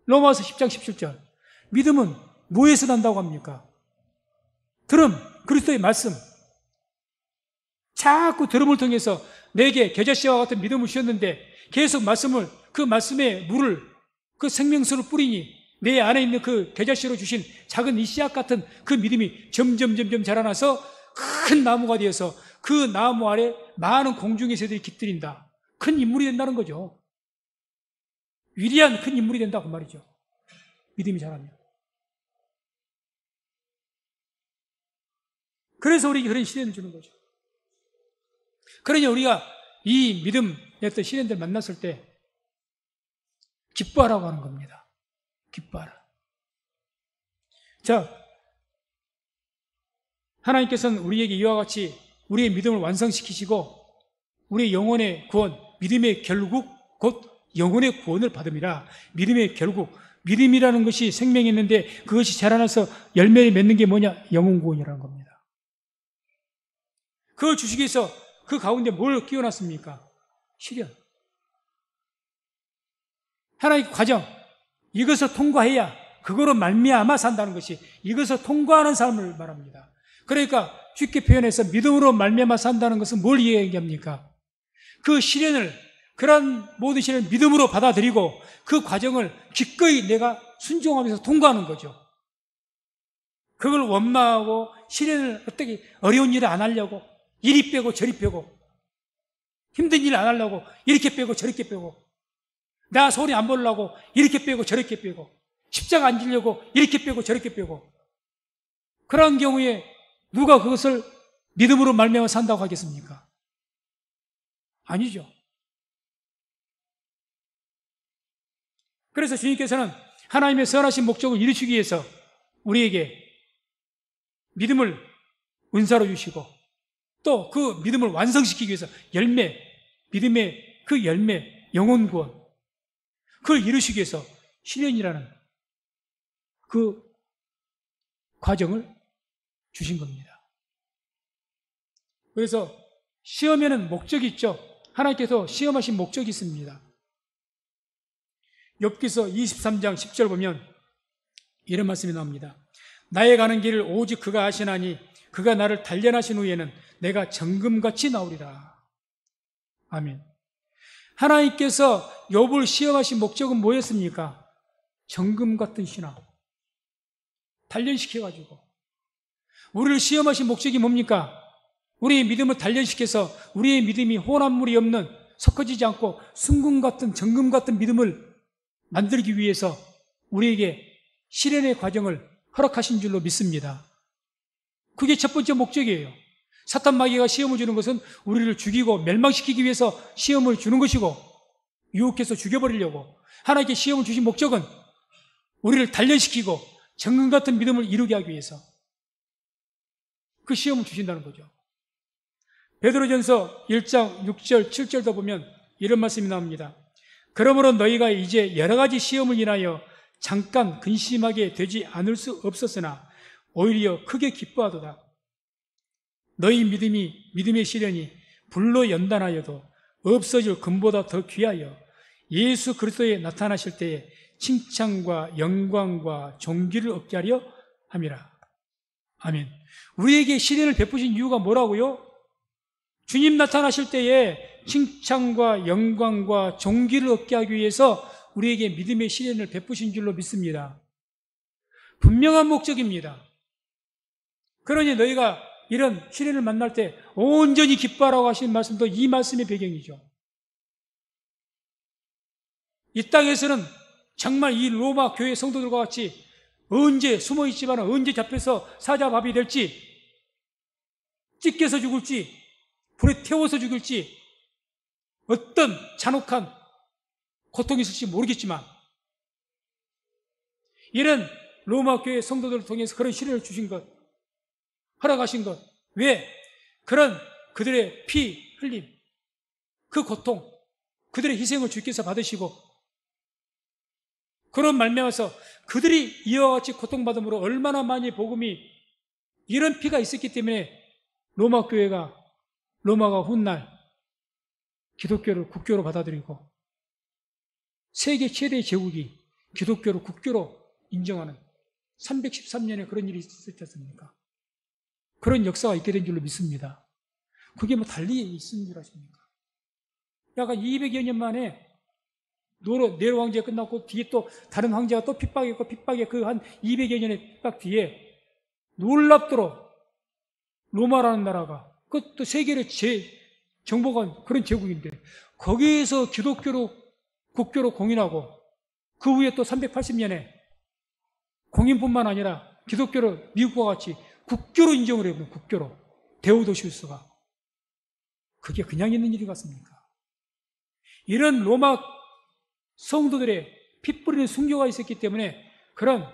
로마서 10장 17절. 믿음은 뭐에서 난다고 합니까? 들음, 그리스도의 말씀. 자꾸 들음을 통해서 내게 겨자씨와 같은 믿음을 주셨는데 계속 그 말씀에 물을, 그 생명수를 뿌리니 내 안에 있는 그 겨자씨로 주신 작은 이 씨앗 같은 그 믿음이 점점 자라나서 큰 나무가 되어서 그 나무 아래 많은 공중의 새들이 깃들인다. 큰 인물이 된다는 거죠. 위대한 큰 인물이 된다고 말이죠. 믿음이 자라면. 그래서 우리에게 그런 시련을 주는 거죠. 그러니 우리가 이 믿음의 어떤 시련들 만났을 때 기뻐하라고 하는 겁니다. 기뻐하라. 자, 하나님께서는 우리에게 이와 같이 우리의 믿음을 완성시키시고 우리의 영혼의 구원, 믿음의 결국 곧 영혼의 구원을 받음이라. 믿음의 결국, 믿음이라는 것이 생명이 있는데 그것이 자라나서 열매를 맺는 게 뭐냐? 영혼 구원이라는 겁니다. 그걸 주시기 위해서 그 가운데 뭘 끼워놨습니까? 시련. 하나의 과정, 이것을 통과해야 그거로 말미암아 산다는 것이 이것을 통과하는 삶을 말합니다. 그러니까 쉽게 표현해서 믿음으로 말미암아 산다는 것은 뭘 얘기합니까? 그 시련을, 그런 모든 시련을 믿음으로 받아들이고 그 과정을 기꺼이 내가 순종하면서 통과하는 거죠. 그걸 원망하고 시련을 어떻게 어려운 일을 안 하려고 이리 빼고 저리 빼고 힘든 일 안 하려고 이렇게 빼고 저렇게 빼고 나 소리 안 보려고 이렇게 빼고 저렇게 빼고 십자가 안 지려고 이렇게 빼고 저렇게 빼고 그런 경우에 누가 그것을 믿음으로 말미암아 산다고 하겠습니까? 아니죠. 그래서 주님께서는 하나님의 선하신 목적을 이루시기 위해서 우리에게 믿음을 은사로 주시고 또 그 믿음을 완성시키기 위해서 열매, 믿음의 그 열매, 영혼 구원, 그걸 이루시기 위해서 시련이라는 그 과정을 주신 겁니다. 그래서 시험에는 목적이 있죠. 하나님께서 시험하신 목적이 있습니다. 욥기서 23장 10절 보면 이런 말씀이 나옵니다. 나의 가는 길을 오직 그가 아시나니 그가 나를 단련하신 후에는 내가 정금같이 나오리라. 아멘. 하나님께서 욥을 시험하신 목적은 뭐였습니까? 정금 같은 신앙. 단련시켜가지고. 우리를 시험하신 목적이 뭡니까? 우리의 믿음을 단련시켜서 우리의 믿음이 혼합물이 없는, 섞어지지 않고 순금 같은, 정금 같은 믿음을 만들기 위해서 우리에게 시련의 과정을 허락하신 줄로 믿습니다. 그게 첫 번째 목적이에요. 사탄 마귀가 시험을 주는 것은 우리를 죽이고 멸망시키기 위해서 시험을 주는 것이고 유혹해서 죽여버리려고. 하나님께 시험을 주신 목적은 우리를 단련시키고 정금 같은 믿음을 이루게 하기 위해서 그 시험을 주신다는 거죠. 베드로전서 1장 6절 7절도 보면 이런 말씀이 나옵니다. 그러므로 너희가 이제 여러 가지 시험을 인하여 잠깐 근심하게 되지 않을 수 없었으나 오히려 크게 기뻐하도다. 너희 믿음의 시련이 불로 연단하여도 없어질 금보다 더 귀하여 예수 그리스도에 나타나실 때에 칭찬과 영광과 존귀를 얻게 하려 함이라. 아멘. 우리에게 시련을 베푸신 이유가 뭐라고요? 주님 나타나실 때에 칭찬과 영광과 존귀를 얻게 하기 위해서 우리에게 믿음의 시련을 베푸신 줄로 믿습니다. 분명한 목적입니다. 그러니 너희가 이런 시련을 만날 때 온전히 기뻐하라고 하신 말씀도 이 말씀의 배경이죠. 이 땅에서는 정말 이 로마 교회 성도들과 같이 언제 숨어 있지만 언제 잡혀서 사자밥이 될지, 찢겨서 죽을지, 불에 태워서 죽을지, 어떤 잔혹한 고통이 있을지 모르겠지만, 이런 로마 교회 성도들을 통해서 그런 시련을 주신 것, 허락하신 것, 왜? 그런 그들의 피 흘림, 그 고통, 그들의 희생을 주께서 받으시고, 그런 말미암아서 그들이 이와 같이 고통받음으로 얼마나 많이 복음이, 이런 피가 있었기 때문에 로마가 훗날 기독교를 국교로 받아들이고 세계 최대의 제국이 기독교를 국교로 인정하는 313년에 그런 일이 있었지 않습니까? 그런 역사가 있게 된 줄로 믿습니다. 그게 뭐 달리 있는 줄 아십니까? 약간 200여 년 만에 네로 황제가 끝났고 뒤에 또 다른 황제가 또 핍박했고 핍박에 그 한 200여 년의 핍박 뒤에 놀랍도록 로마라는 나라가 그것도 세계를 정복한 그런 제국인데 거기에서 기독교로 국교로 공인하고 그 후에 또 380년에 공인뿐만 아니라 기독교를 미국과 같이 국교로 인정을 해버린 국교로 데오도시우스가 그게 그냥 있는 일이 같습니까? 이런 로마 성도들의 피 뿌리는 순교가 있었기 때문에 그런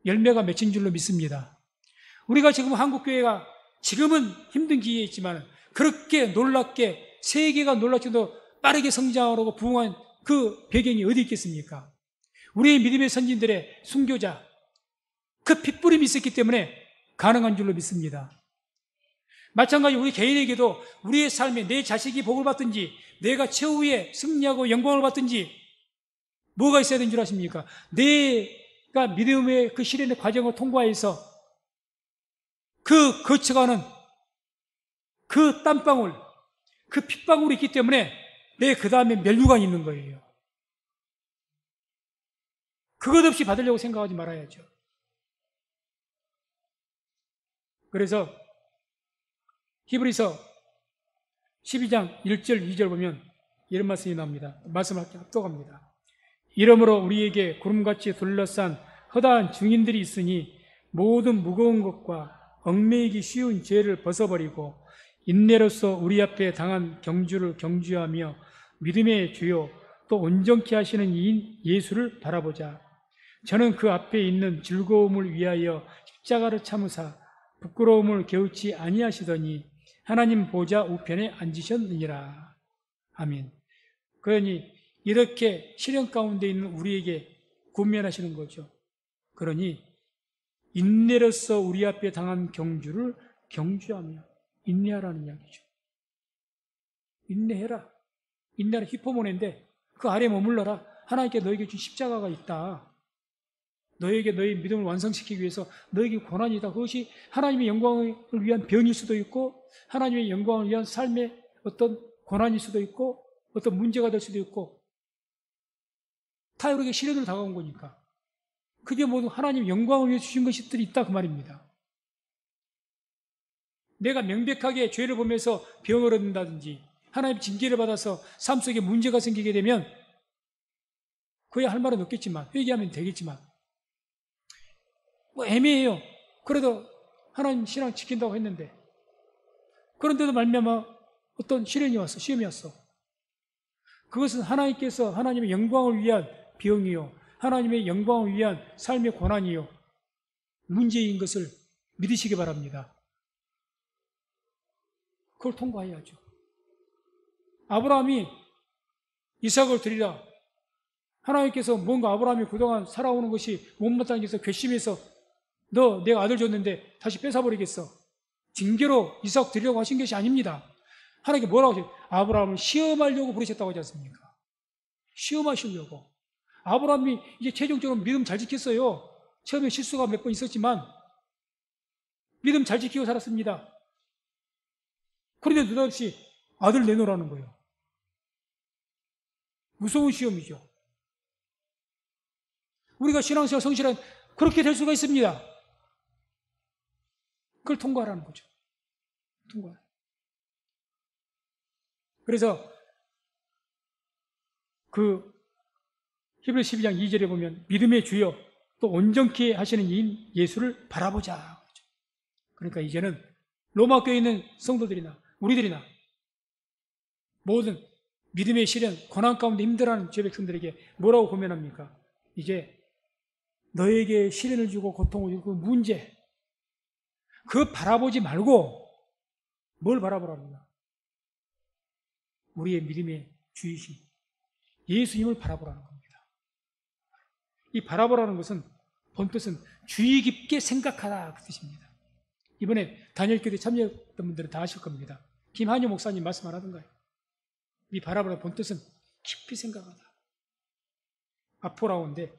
열매가 맺힌 줄로 믿습니다. 우리가 지금 한국교회가 지금은 힘든 기회에 있지만 그렇게 놀랍게 세계가 놀랍게도 빠르게 성장하고 부흥한 그 배경이 어디 있겠습니까? 우리의 믿음의 선진들의 순교자, 그 핏뿌림이 있었기 때문에 가능한 줄로 믿습니다. 마찬가지 우리 개인에게도 우리의 삶에 내 자식이 복을 받든지 내가 최후에 승리하고 영광을 받든지 뭐가 있어야 되는 줄 아십니까? 내가 믿음의 그 시련의 과정을 통과해서 그 거쳐가는 그 땀방울, 그 핏방울이 있기 때문에 내 그 다음에 면류관이 있는 거예요. 그것 없이 받으려고 생각하지 말아야죠. 그래서 히브리서 12장 1절 2절 보면 이런 말씀이 나옵니다. 말씀을 합독합니다. 이러므로 우리에게 구름같이 둘러싼 허다한 증인들이 있으니 모든 무거운 것과 얽매이기 쉬운 죄를 벗어버리고 인내로서 우리 앞에 당한 경주를 경주하며 믿음의 주요 또 온전케 하시는 이인 예수를 바라보자. 저는 그 앞에 있는 즐거움을 위하여 십자가를 참으사 부끄러움을 개우치 아니하시더니 하나님 보좌 우편에 앉으셨느니라. 아멘. 그러니 이렇게 시련 가운데 있는 우리에게 권면하시는 거죠. 그러니 인내로서 우리 앞에 당한 경주를 경주하며 인내하라는 이야기죠. 인내해라. 인내는 히포모네인데 그 아래에 머물러라. 하나님께 너에게 준 십자가가 있다. 너에게 너의 믿음을 완성시키기 위해서 너에게 고난이 있다. 그것이 하나님의 영광을 위한 병일 수도 있고 하나님의 영광을 위한 삶의 어떤 고난일 수도 있고 어떤 문제가 될 수도 있고 다 이렇게 시련으로 다가온 거니까 그게 모두 하나님 영광을 위해 주신 것들이 있다 그 말입니다. 내가 명백하게 죄를 보면서 병을 얻는다든지 하나님 징계를 받아서 삶 속에 문제가 생기게 되면 그야 할 말은 없겠지만 회개하면 되겠지만 뭐 애매해요. 그래도 하나님 신앙 지킨다고 했는데 그런데도 말미암아 어떤 시련이 왔어. 시험이 왔어. 그것은 하나님께서 하나님의 영광을 위한 병이요 하나님의 영광을 위한 삶의 고난이요 문제인 것을 믿으시기 바랍니다. 그걸 통과해야죠. 아브라함이 이삭을 드리라. 하나님께서 뭔가 아브라함이 그동안 살아오는 것이 못마땅해서 해서 괘씸해서 너 내가 아들 줬는데 다시 뺏어버리겠어. 징계로 이삭 드리려고 하신 것이 아닙니다. 하나님께 뭐라고 하세요? 아브라함을 시험하려고 부르셨다고 하지 않습니까? 시험하시려고. 아브라함이 이제 최종적으로 믿음 잘 지켰어요. 처음에 실수가 몇 번 있었지만 믿음 잘 지키고 살았습니다. 그런데 느닷없이 아들 내놓으라는 거예요. 무서운 시험이죠. 우리가 신앙생활 성실한 그렇게 될 수가 있습니다. 그걸 통과하라는 거죠. 통과. 그래서 그 히브리 12장 2절에 보면 믿음의 주여 또 온전케 하시는 이 예수를 바라보자. 그러니까 이제는 로마 교회에 있는 성도들이나 우리들이나 모든 믿음의 시련, 고난 가운데 힘들어하는 주의 백성들에게 뭐라고 고면합니까? 이제 너에게 시련을 주고 고통을 주고 그 문제, 그거 바라보지 말고 뭘 바라보랍니까? 우리의 믿음의 주이신 예수님을 바라보라는 겁니다. 이 바라보라는 것은 본뜻은 주의 깊게 생각하라 그 뜻입니다. 이번에 다니엘교회 참여했던 분들은 다 아실 겁니다. 김한효 목사님 말씀 안 하던가요? 이 바라보라는 본뜻은 깊이 생각하다. 아포라오인데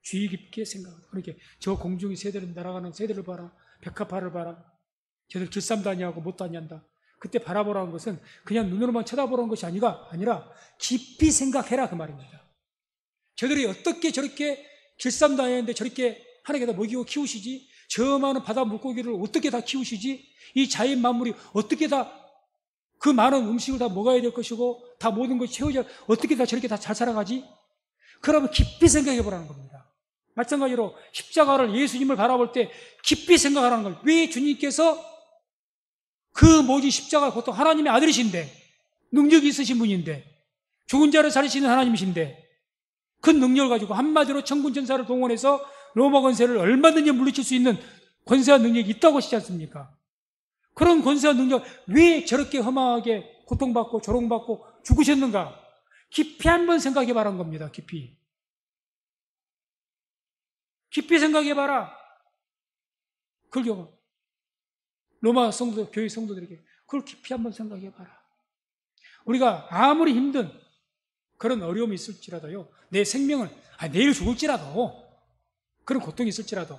주의 깊게 생각하다. 그러니까 저 공중의 새들은 날아가는 새들을 봐라. 백합화를 봐라. 저들 길쌈 다니하고 못 다니한다. 그때 바라보라는 것은 그냥 눈으로만 쳐다보라는 것이 아니라 깊이 생각해라 그 말입니다. 저들이 어떻게 저렇게 길쌈 다니는데 저렇게 하나님께서 먹이고 키우시지? 저 많은 바다 물고기를 어떻게 다 키우시지? 이 자연 만물이 어떻게 다 그 많은 음식을 다 먹어야 될 것이고 다 모든 것이 채워져 어떻게 다 저렇게 다 잘 살아가지? 그러면 깊이 생각해 보라는 겁니다. 마찬가지로 십자가를 예수님을 바라볼 때 깊이 생각하라는 거예요. 왜 주님께서 그 모진 십자가 고통 하나님의 아들이신데 능력이 있으신 분인데 죽은 자를 살리시는 하나님이신데 그 능력을 가지고 한마디로 천군 천사를 동원해서 로마 권세를 얼마든지 물리칠 수 있는 권세와 능력이 있다고 하시지 않습니까? 그런 권세와 능력 왜 저렇게 험하게 고통받고 조롱받고 죽으셨는가? 깊이 한번 생각해 봐라는 겁니다. 깊이 생각해 봐라. 그걸 로마 성도 교회 성도들에게 그걸 깊이 한번 생각해 봐라. 우리가 아무리 힘든 그런 어려움이 있을지라도요, 내 생명을 내일 죽을지라도 그런 고통이 있을지라도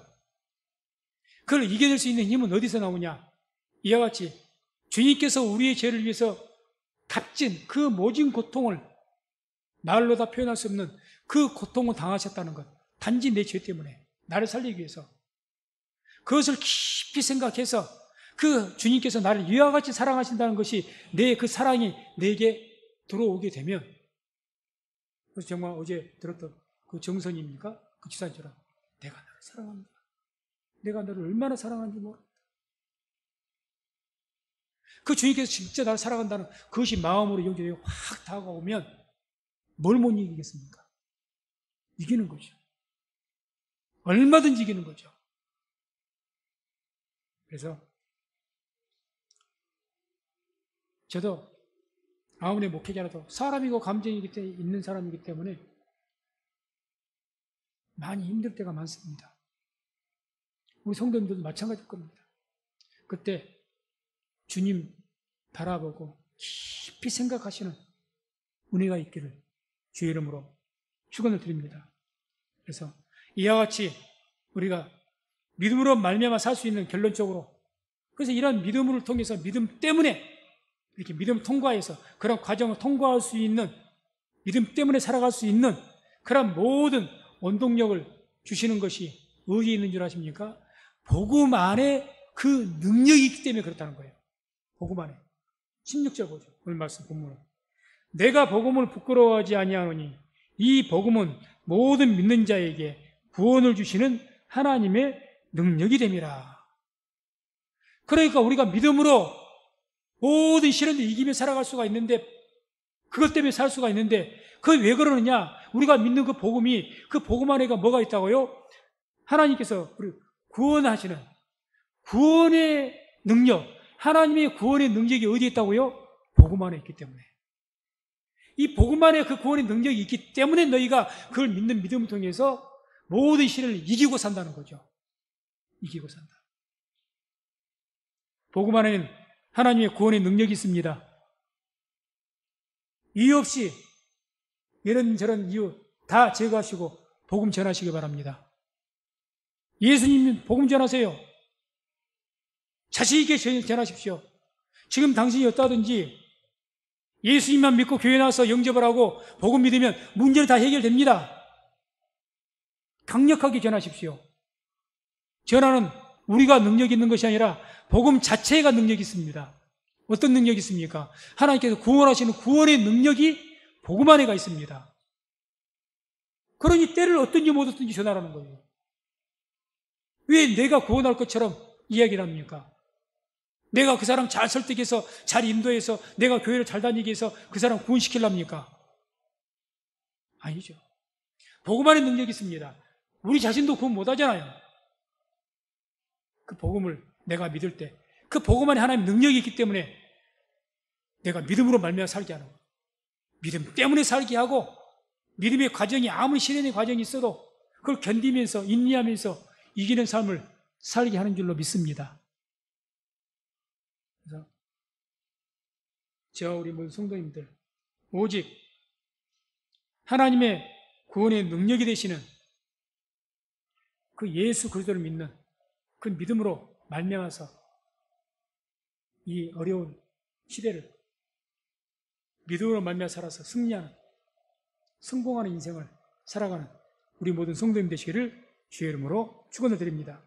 그걸 이겨낼 수 있는 힘은 어디서 나오냐? 이와 같이 주님께서 우리의 죄를 위해서 값진 그 모진 고통을 말로 다 표현할 수 없는 그 고통을 당하셨다는 것, 단지 내 죄 때문에 나를 살리기 위해서 그것을 깊이 생각해서 그 주님께서 나를 이와 같이 사랑하신다는 것이 내 그 사랑이 내게 들어오게 되면, 그래서 정말 어제 들었던 그 정선입니까? 그 지사님처럼 내가 너를 사랑합니다. 내가 너를 얼마나 사랑하는지 모른다. 그 주님께서 진짜 나를 사랑한다는 그것이 마음으로 여기에 확 다가오면 뭘 못 이기겠습니까? 이기는 거죠. 얼마든지 이기는 거죠. 그래서 저도 아무리 목회자라도 사람이고 감정이 있는 사람이기 때문에 많이 힘들 때가 많습니다. 우리 성도님들도 마찬가지일 겁니다. 그때 주님 바라보고 깊이 생각하시는 은혜가 있기를 주의 이름으로 축원을 드립니다. 그래서 이와 같이 우리가 믿음으로 말미암아 살 수 있는, 결론적으로 그래서 이런 믿음을 통해서 믿음 때문에 이렇게 믿음 통과해서 그런 과정을 통과할 수 있는, 믿음 때문에 살아갈 수 있는 그런 모든 원동력을 주시는 것이 어디에 있는 줄 아십니까? 복음 안에 그 능력이 있기 때문에 그렇다는 거예요. 복음 안에. 16절 보죠. 오늘 말씀 본문은. 내가 복음을 부끄러워하지 아니하노니 이 복음은 모든 믿는 자에게 구원을 주시는 하나님의 능력이 됨이라. 그러니까 우리가 믿음으로 모든 시련도 이기며 살아갈 수가 있는데, 그것 때문에 살 수가 있는데, 그게 왜 그러느냐? 우리가 믿는 그 복음이, 그 복음 안에가 뭐가 있다고요? 하나님께서 우리 구원하시는 구원의 능력, 하나님의 구원의 능력이 어디에 있다고요? 복음 안에 있기 때문에. 이 복음 안에 그 구원의 능력이 있기 때문에 너희가 그걸 믿는 믿음을 통해서 모든 시련을 이기고 산다는 거죠. 이기고 산다. 복음 안에는 하나님의 구원의 능력이 있습니다. 이유 없이 이런저런 이유 다 제거하시고 복음 전하시기 바랍니다. 예수님 복음 전하세요. 자신 있게 전하십시오. 지금 당신이 어떠하든지 예수님만 믿고 교회 나와서 영접을 하고 복음 믿으면 문제는 다 해결됩니다. 강력하게 전하십시오. 전하는 우리가 능력이 있는 것이 아니라 복음 자체가 능력이 있습니다. 어떤 능력이 있습니까? 하나님께서 구원하시는 구원의 능력이 복음 안에가 있습니다. 그러니 때를 어떤지 못 어떤지 전하라는 거예요. 왜 내가 구원할 것처럼 이야기를 합니까? 내가 그 사람 잘 설득해서 잘 인도해서 내가 교회를 잘 다니게 해서 그 사람 구원시키려합니까? 아니죠. 복음만의 능력이 있습니다. 우리 자신도 구원 못하잖아요. 그 복음을 내가 믿을 때 그 복음 안에 하나님 능력이 있기 때문에 내가 믿음으로 말미암아 살게 하는 거예요. 믿음 때문에 살게 하고 믿음의 과정이 아무리 시련의 과정이 있어도 그걸 견디면서 인내하면서 이기는 삶을 살게 하는 줄로 믿습니다. 그래서 저와 우리 모든 성도님들 오직 하나님의 구원의 능력이 되시는 그 예수 그리스도를 믿는 그 믿음으로 말미암아서 이 어려운 시대를 믿음으로 말미암아 살아서 승리하는 성공하는 인생을 살아가는 우리 모든 성도님 되시기를 주의 이름으로 축원을 드립니다.